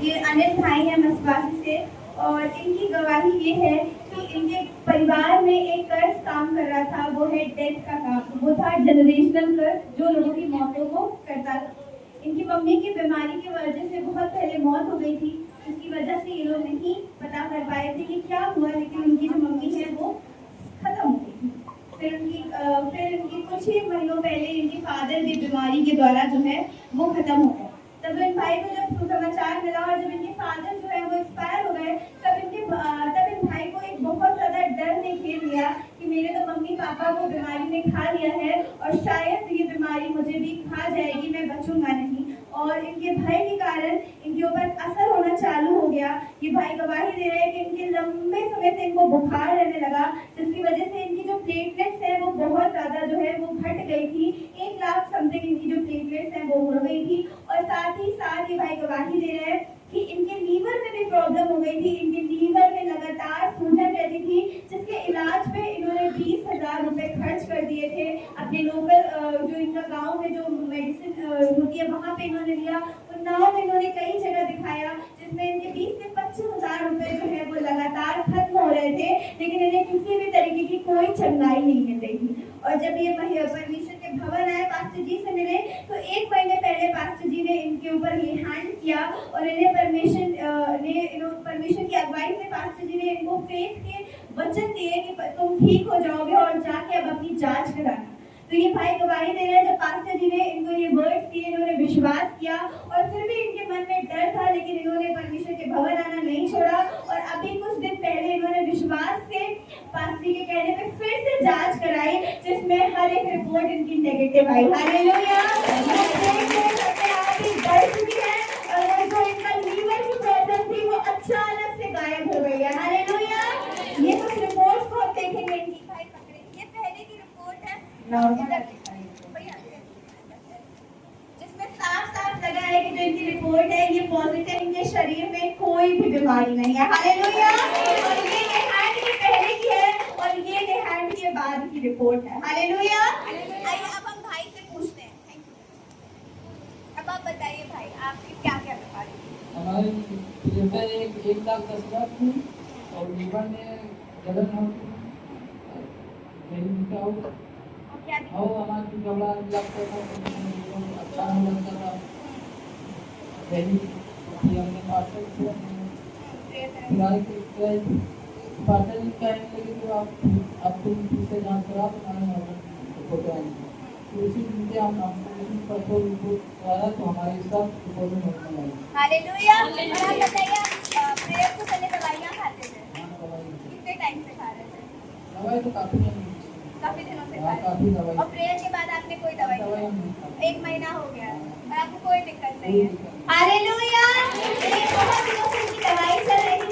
ये अनिल भाई हैं मसवासी से, और इनकी गवाही ये है कि इनके परिवार में एक कर्ज काम कर रहा था, वो है डेथ का काम। वो था जनरेशनल कर्ज जो लोगों की मौतों को करता था। इनकी मम्मी की बीमारी की वजह से बहुत पहले मौत हो गई थी, जिसकी वजह से ये लोग नहीं पता कर पाए थे कि क्या हुआ, लेकिन उनकी जो मम्मी है वो खत्म हो गई थी। फिर उनकी कुछ ही महीनों पहले इनके फादर की बीमारी के द्वारा जो है वो खत्म हो गए। तब इन भाई को जब सुसमाचार मिला और जब इनके फादर जो है वो एक्सपायर हो गए, तब इन भाई को एक बहुत ज्यादा डर ने घेर लिया कि मेरे तो मम्मी पापा को बीमारी ने खा लिया है और शायद ये बीमारी मुझे भी खा जाएगी, मैं बचूंगा नहीं। और इनके भय के कारण इनके ऊपर असर होना चालू हो गया। ये भाई गवाही दे रहे हैं कि इनके लंबे समय से इनको बुखार रहने लगा, जिसकी वजह से इनकी जो प्लेटलेट्स है वो बहुत ज्यादा जो है वो घट गई थी। 1 लाख समथिंग इनकी जो प्लेटलेट्स है वो हो गई थी। और साथ ही साथ ये भाई गवाही दे रहे हैं कि इनके लीवर में भी प्रॉब्लम हो गई थी। इनके लीवर में लगातार सूजन रहती थी, जिसके इलाज पे इन्होंने 20,000 रुपए खर्च कर दिए थे। अपने लोकल जो इनका गांव में जो मेडिसिन होती है वहां पे इन्होंने लिया। उन्नाव में इन्होंने कई जगह दिखाया, जिसमें इनके 20 से 25,000 रुपए जो है वो लगातार खत्म हो रहे थे, लेकिन इन्हें किसी भी तरीके की कोई चंगाई नहीं मिल रही थी। और जब ये परमेश्वर के भवन आए, पास्टर जी से मिले, तो 1 महीने पहले पास्टर जी ने इनके ऊपर ये हैंड किया और इन्हें परमेश्वर की अगुवाई से पास्टर जी ने इनको फेथ के वचन दिए कि तुम ठीक हो जाओगे और जाके अब अपनी जांच कराना। तो ये भाई गवाही दे रहे हैं, जब पास्टर जी ने इनको ये वर्ड्स दिए, इन्होंने विश्वास किया और फिर भी इनके मन में डर था, लेकिन इन्होंने परमेश्वर के भवन आना नहीं छोड़ा। और अभी कुछ दिन पहले इन्होंने विश्वास से पास्टर जी के कहने पे फिर से जांच कराई, जिसमें हर एक रिपोर्ट इनकी नेगेटिव आई। हालेलुया। डर चुकी है और जो इनका लीवर की प्रॉब्लम थी वो अचानक से गायब हो गई है। हालेलुया। ये कुछ रिपोर्ट्स को आप देखेंगे इनकी। भाई पकड़े, ये पहले की रिपोर्ट है जिसमें साफ लगा है कि जो इनकी रिपोर्ट है ये पॉजिटिव, इनके शरीर में कोई भी बीमारी नहीं है। हालेलुया। और ये हैंड की पहले की है और ये हैंड के बाद की रिपोर्ट है। हालेलुया। आइए अब हम भाई से पूछते हैं। अब आप बताइए भाई, आपकी क्या क्या बीमारी है? हमारे लीवर 1,10,000 थी और लीवर में जलन होती और हमारी जबड़ा लगता था, अच्छा नहीं लगता था। हमने पार्सल किया, पार्सल कहने लगे कि आप फिर से जाँच करा तो उसी दिन से हम परसों रिपोर्ट आया तो हमारे साथ रिपोर्ट में होने लगी। हालेलुया। और आप बताइए, प्रेयर से पहले दवाइयाँ खाते थे? कितने टाइम से खा रहे थे? दवाई तो काफी दिनों से खा रहे थे। और प्रेयर के बाद आपने कोई दवाई नहीं? 1 महीना हो गया और आपको कोई दिक्कत नहीं है? हालेलुया। बहुत दिनों से इनकी दवाई चल रही